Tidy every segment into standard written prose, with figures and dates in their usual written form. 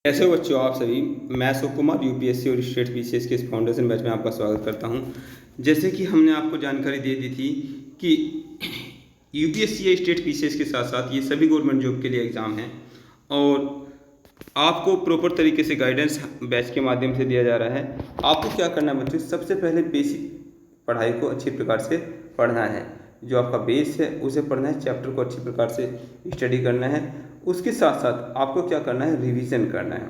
कैसे हो बच्चों आप सभी। मैं अशोक कुमार यूपीएससी और स्टेट पीसीएस के इस फाउंडेशन बैच में आपका स्वागत करता हूं। जैसे कि हमने आपको जानकारी दे दी थी कि यूपीएससी या स्टेट पीसीएस के साथ साथ ये सभी गवर्नमेंट जॉब के लिए एग्ज़ाम हैं और आपको प्रॉपर तरीके से गाइडेंस बैच के माध्यम से दिया जा रहा है। आपको क्या करना है बच्चों, सबसे पहले बेसिक पढ़ाई को अच्छी प्रकार से पढ़ना है। जो आपका बेस है उसे पढ़ना है, चैप्टर को अच्छी प्रकार से स्टडी करना है। उसके साथ साथ आपको क्या करना है, रिवीजन करना है,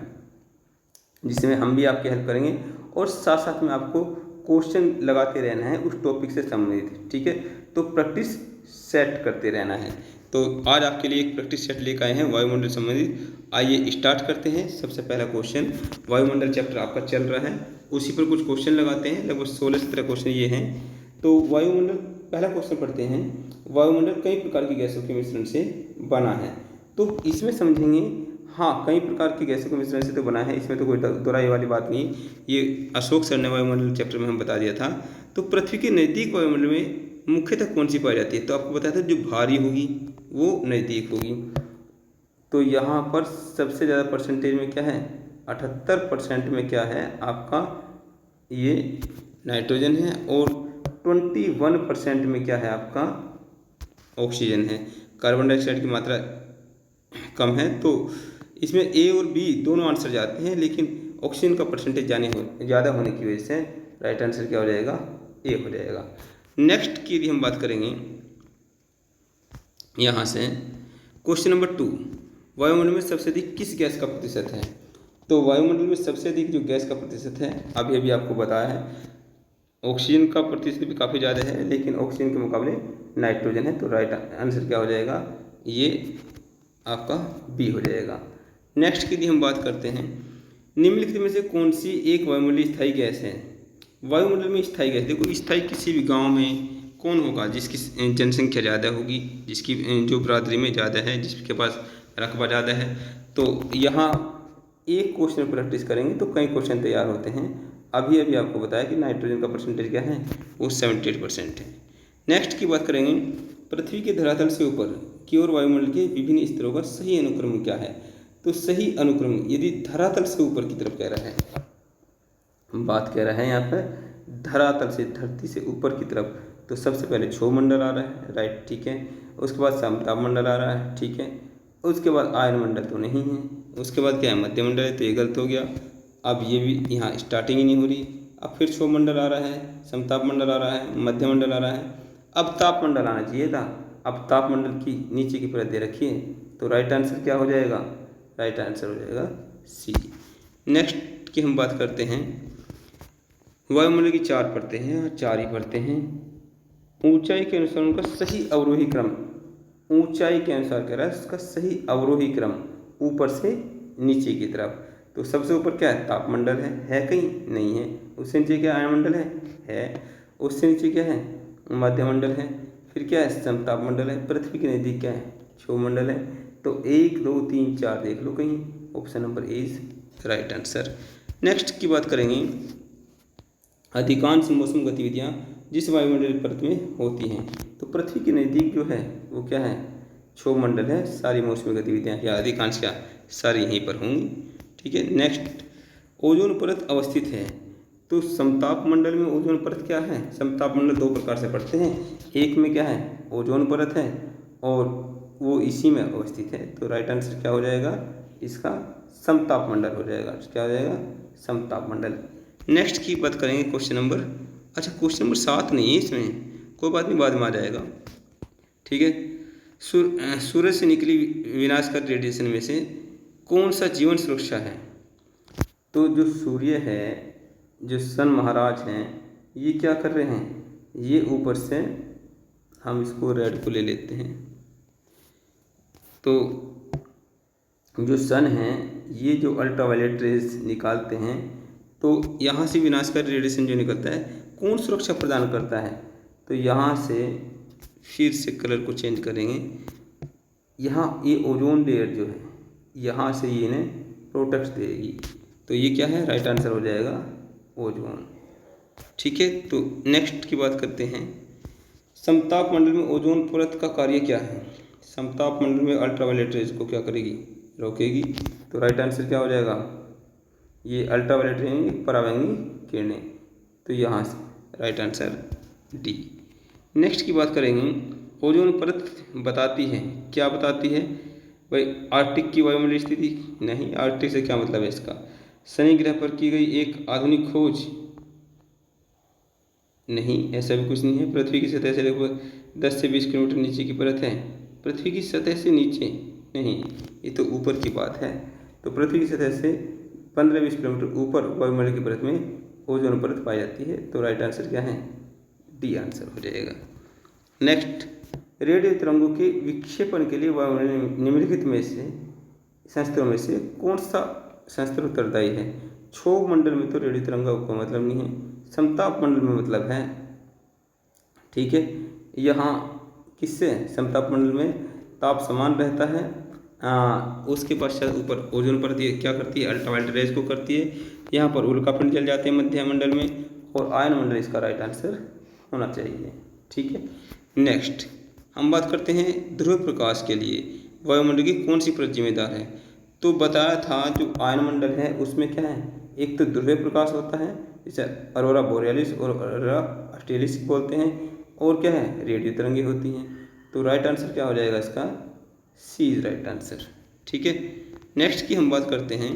जिसमें हम भी आपकी हेल्प करेंगे और साथ साथ में आपको क्वेश्चन लगाते रहना है उस टॉपिक से संबंधित। ठीक है, तो प्रैक्टिस सेट करते रहना है। तो आज आपके लिए एक प्रैक्टिस सेट लेकर आए हैं वायुमंडल संबंधित। आइए स्टार्ट करते हैं। सबसे पहला क्वेश्चन, वायुमंडल चैप्टर आपका चल रहा है, उसी पर कुछ क्वेश्चन लगाते हैं। लगभग 16-17 क्वेश्चन ये हैं। तो वायुमंडल, पहला क्वेश्चन पढ़ते हैं। वायुमंडल कई प्रकार की गैसों के मिश्रण से बना है। तो इसमें समझेंगे, हाँ, कई प्रकार की गैसों के मिश्रण से तो बना है, इसमें तो कोई दोहराई वाली बात नहीं। ये अशोक सर ने वायुमंडल चैप्टर में हम बता दिया था। तो पृथ्वी के नज़दीक वायुमंडल में मुख्यतः कौन सी पाई जाती है? तो आपको बताया था जो भारी होगी वो नज़दीक होगी। तो यहाँ पर सबसे ज़्यादा परसेंटेज में क्या है, 78% में क्या है आपका, ये नाइट्रोजन है। और 21% में क्या है आपका, ऑक्सीजन है। कार्बन डाइऑक्साइड की मात्रा कम है। तो इसमें ए और बी दोनों आंसर जाते हैं, लेकिन ऑक्सीजन का परसेंटेज ज़्यादा होने की वजह से राइट आंसर क्या हो जाएगा, ए हो जाएगा। नेक्स्ट की यदि हम बात करेंगे यहाँ से, क्वेश्चन नंबर 2, वायुमंडल में सबसे अधिक किस गैस का प्रतिशत है? तो वायुमंडल में सबसे अधिक जो गैस का प्रतिशत है, अभी अभी आपको बताया है, ऑक्सीजन का प्रतिशत भी काफ़ी ज़्यादा है, लेकिन ऑक्सीजन के मुकाबले नाइट्रोजन है। तो राइट आंसर क्या हो जाएगा, ये आपका बी हो जाएगा। नेक्स्ट की यदि हम बात करते हैं, निम्नलिखित में से कौन सी एक वायुमंडलीय स्थायी गैस है? वायुमंडल में स्थायी गैस, देखो स्थायी किसी भी गांव में कौन होगा जिसकी जनसंख्या ज़्यादा होगी, जिसकी जो बरादरी में ज़्यादा है, जिसके पास रकबा ज़्यादा है। तो यहाँ एक क्वेश्चन प्रैक्टिस करेंगे तो कई क्वेश्चन तैयार होते हैं। अभी अभी आपको बताया कि नाइट्रोजन का परसेंटेज क्या है, वो 78% है। नेक्स्ट की बात करेंगे, पृथ्वी के धरातल से ऊपर की ओर वायुमंडल के विभिन्न स्तरों का सही अनुक्रम क्या है? तो सही अनुक्रम यदि धरातल से ऊपर की तरफ कह रहा है, बात कह रहा है यहाँ पर धरातल से, धरती से ऊपर की तरफ, तो सबसे पहले क्षोभ मंडल आ रहा है, राइट, ठीक है। उसके बाद समताप मंडल आ रहा है, ठीक है। उसके बाद आयन मंडल तो नहीं है। उसके बाद क्या है, मध्य मंडल है, तो ये गलत हो गया। अब ये भी यहाँ स्टार्टिंग ही नहीं हो रही। अब फिर क्षोभ मंडल आ रहा है, समताप मंडल आ रहा है, मध्य मंडल आ रहा है। अब ताप मंडल आना चाहिए था। अब ताप मंडल की नीचे की परत दे रखी है, तो राइट आंसर क्या हो जाएगा, राइट आंसर हो जाएगा सी। नेक्स्ट की हम बात करते हैं, वायुमंडल की 4 परतें हैं और 4 ही परतें हैं। ऊंचाई के अनुसार उनका सही अवरोही क्रम, ऊंचाई के अनुसार कह रहा है उसका सही अवरोही क्रम ऊपर से नीचे की तरफ। तो सबसे ऊपर क्या है, तापमंडल है कहीं नहीं है। उससे नीचे क्या आयनमंडल है। उससे नीचे क्या है, मध्यमंडल है। फिर क्या है, समतापमंडल है। पृथ्वी के नज़दीक क्या है, क्षोभमंडल है। तो 1 2 3 4 देख लो कहीं, option number A is right answer. Next की बात करेंगे, अधिकांश मौसम गतिविधियाँ जिस वायुमंडलीय परत में होती हैं। तो पृथ्वी के नज़दीक जो है वो क्या है, क्षोभमंडल है। सारी मौसमी गतिविधियाँ या अधिकांश क्या, सारी यहीं पर होंगी, ठीक है। नेक्स्ट, ओजोन परत अवस्थित है। तो समताप मंडल में ओजोन परत क्या है, समताप मंडल 2 प्रकार से पढ़ते हैं। एक में क्या है, ओजोन परत है और वो इसी में अवस्थित है। तो राइट आंसर क्या हो जाएगा इसका, समताप मंडल हो जाएगा। क्या हो जाएगा, समताप मंडल। नेक्स्ट की बात करेंगे क्वेश्चन नंबर, अच्छा क्वेश्चन नंबर 7 नहीं है इसमें, कोई बात नहीं, बाद में आ जाएगा, ठीक है। सूरज से निकली विनाशकारी रेडिएशन में से कौन सा जीवन सुरक्षा है? तो जो सूर्य है, जो सन महाराज हैं, ये क्या कर रहे हैं, ये ऊपर से, हम इसको रेड को ले लेते हैं। तो जो सन है, ये जो अल्ट्रावायलेट रेज निकालते हैं, तो यहाँ से विनाशकारी रेडिएशन जो निकलता है, कौन सुरक्षा प्रदान करता है? तो यहाँ से फिर से कलर को चेंज करेंगे। यहाँ ये ओजोन लेयर जो है, यहाँ से ये इन्हें प्रोटेक्ट देगी। तो ये क्या है, राइट आंसर हो जाएगा ओजोन, ठीक है। तो नेक्स्ट की बात करते हैं, समताप मंडल में ओजोन परत का कार्य क्या है? समताप मंडल में अल्ट्रावायलेट रेज को क्या करेगी, रोकेगी। तो राइट आंसर क्या हो जाएगा, ये अल्ट्रावायलेट यानी पराबैंगनी किरणें, तो यहाँ से राइट आंसर डी। नेक्स्ट की बात करेंगे, ओजोन परत बताती है, क्या बताती है भाई, आर्कटिक की वायुमंडलीय स्थिति, नहीं, आर्कटिक से क्या मतलब है इसका, शनि ग्रह पर की गई एक आधुनिक खोज, नहीं, ऐसा भी कुछ नहीं है। पृथ्वी की सतह से लगभग 10 से 20 किलोमीटर नीचे की परत है, पृथ्वी की सतह से नीचे नहीं, ये तो ऊपर की बात है। तो पृथ्वी की सतह से 15-20 किलोमीटर ऊपर वायुमंडल की परत में ओजोन परत पाई जाती है, तो राइट आंसर क्या है, डी आंसर हो जाएगा। नेक्स्ट, रेडियो तरंगों के विक्षेपण के लिए वायुमंडल निम्नलिखित में से संस्त्रों में से कौन सा संस्त्र उत्तरदायी है। क्षोभ मंडल में तो रेडियो तरंगों का मतलब नहीं है, समताप मंडल में मतलब है, ठीक है। यहाँ किससे, समताप मंडल में ताप समान रहता है, उसके पश्चात ऊपर ओजोन परत क्या करती है, अल्ट्रावायलेट रेज को करती है, यहाँ पर उल्कापिंड जल जाते हैं मध्य मंडल में, और आयन मंडल इसका राइट आंसर होना चाहिए, ठीक है। नेक्स्ट हम बात करते हैं ध्रुव प्रकाश के लिए वायुमंडल की कौन सी परत जिम्मेदार है। तो बताया था जो आयन मंडल है उसमें क्या है, एक तो ध्रुवीय प्रकाश होता है, इसे अरोरा बोरियलिस और अरोरा ऑस्ट्रेलिस बोलते हैं, और क्या है, रेडियो तरंगें होती हैं। तो राइट आंसर क्या हो जाएगा इसका, सी इज राइट आंसर, ठीक है। नेक्स्ट की हम बात करते हैं,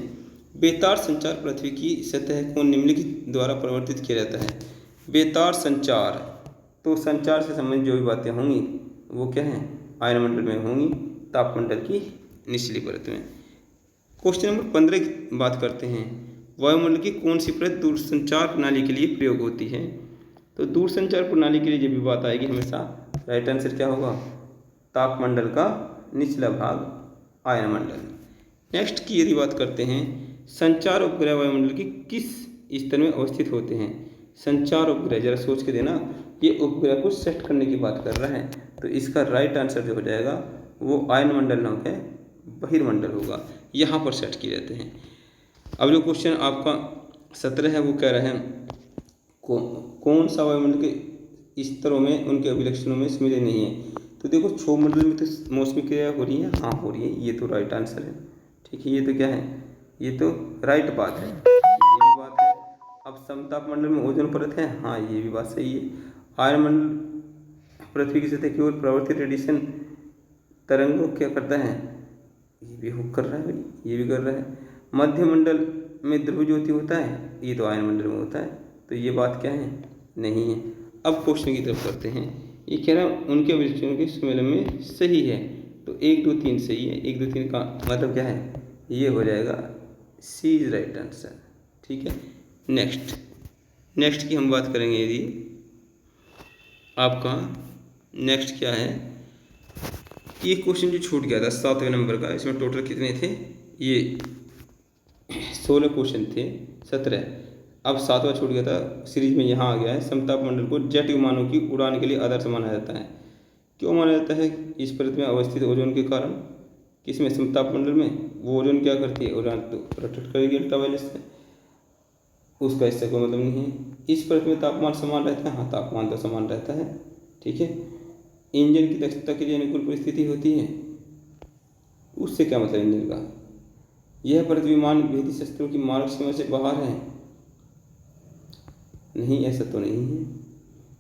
बेतार संचार पृथ्वी की सतह को निम्नलिखित द्वारा परिवर्तित किया जाता है। बेतार संचार, तो संचार से संबंधित जो भी बातें होंगी वो क्या है, आयन मंडल में होंगी, तापमंडल की निचली परत में। क्वेश्चन नंबर 15 की बात करते हैं, वायुमंडल की कौन सी परत दूरसंचार प्रणाली के लिए प्रयोग होती है। तो दूरसंचार प्रणाली के लिए जब भी बात आएगी हमेशा राइट आंसर क्या होगा, तापमंडल का निचला भाग, आयन मंडल। नेक्स्ट की यदि बात करते हैं, संचार उपग्रह वायुमंडल की किस स्तर में अवस्थित होते हैं। संचार उपग्रह, जरा सोच के देना, ये उपग्रह को सेट करने की बात कर रहा है, तो इसका राइट आंसर जो हो जाएगा वो आयन मंडल नाम है, बहिर्मंडल होगा, यहाँ पर सेट किए जाते हैं। अब जो क्वेश्चन आपका 17 है वो कह रहे हैं कौन सा वायुमंडल के स्तरों में उनके अभिलक्षणों में सम्मिलित नहीं है। तो देखो क्षोभ मंडल में तो मौसमी क्रिया हो रही है, हाँ हो रही है, ये तो राइट आंसर है, ठीक है। ये तो क्या है, ये तो राइट बात है, ये भी बात है। अब समताप मंडल में ओजोन परत है, हाँ ये भी बात सही है। आयन मंडल पृथ्वी की सतह की ओर प्रवर्तित रेडिएशन तरंगों क्या करता है, ये भी हुक कर रहा है भाई, ये भी कर रहा है। मध्य मंडल में ध्रुव ज्योति होता है, ये तो आयन मंडल में होता है, तो ये बात क्या है, नहीं है। अब क्वेश्चन की तरफ करते हैं, ये कह रहा है उनके अभिलक्षणों के सम्मेलन में सही है, तो 1 2 3 सही है, 1 2 3 का मतलब क्या है, ये हो जाएगा सी इज राइट आंसर, ठीक है। नेक्स्ट की हम बात करेंगे, यदि आपका नेक्स्ट क्या है, ये क्वेश्चन जो छूट गया था 7वें नंबर का, इसमें टोटल कितने थे, ये 16 क्वेश्चन थे, 17, अब 7वां छूट गया था सीरीज में, यहाँ आ गया है। समताप मंडल को जेट विमानों की उड़ान के लिए आदर्श माना जाता है, क्यों माना जाता है, इस परत में अवस्थित ओजोन के कारण। किसमें, समताप मंडल में, वो ओजोन क्या करती है, उड़ान तो प्रोटेक्ट करेगी अल्ट्रावायलेट से, उसका इससे कोई मतलब नहीं है। इस परत में तापमान समान रहता है, हाँ तापमान तो समान रहता है, ठीक है। इंजन की दक्षता के लिए अनुकूल परिस्थिति होती है, उससे क्या मतलब इंजन का। यह परत विमान भेदी शस्त्रों की मारक सीमा से बाहर है, नहीं ऐसा तो नहीं है।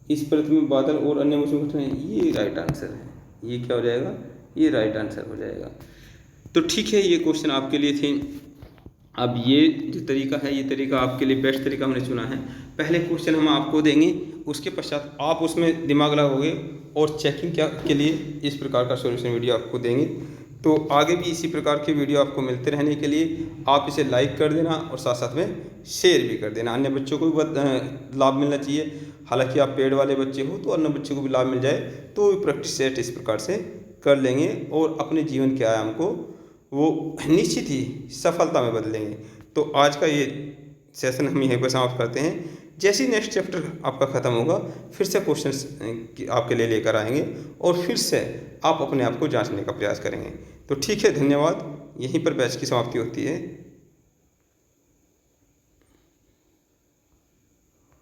इस परत में बादल और अन्य मौसमी घटनाएं, ये राइट आंसर है, ये क्या हो जाएगा, ये राइट आंसर हो जाएगा। तो ठीक है, ये क्वेश्चन आपके लिए थे। अब ये जो तरीका है, ये तरीका आपके लिए बेस्ट तरीका हमने चुना है। पहले क्वेश्चन हम आपको देंगे, उसके पश्चात आप उसमें दिमाग लगाओगे और चेकिंग क्या के लिए इस प्रकार का सॉल्यूशन वीडियो आपको देंगे। तो आगे भी इसी प्रकार के वीडियो आपको मिलते रहने के लिए आप इसे लाइक कर देना और साथ साथ में शेयर भी कर देना, अन्य बच्चों को भी लाभ मिलना चाहिए। हालांकि आप पेड वाले बच्चे हो तो अन्य बच्चों को भी लाभ मिल जाए, तो प्रैक्टिस सेट इस प्रकार से कर लेंगे और अपने जीवन के आयाम को वो निश्चित ही सफलता में बदलेंगे। तो आज का ये सेशन हम यहीं पर समाप्त करते हैं। जैसे ही नेक्स्ट चैप्टर आपका ख़त्म होगा, फिर से क्वेश्चंस आपके लिए लेकर आएंगे और फिर से आप अपने आप को जांचने का प्रयास करेंगे। तो ठीक है, धन्यवाद। यहीं पर बैच की समाप्ति होती है।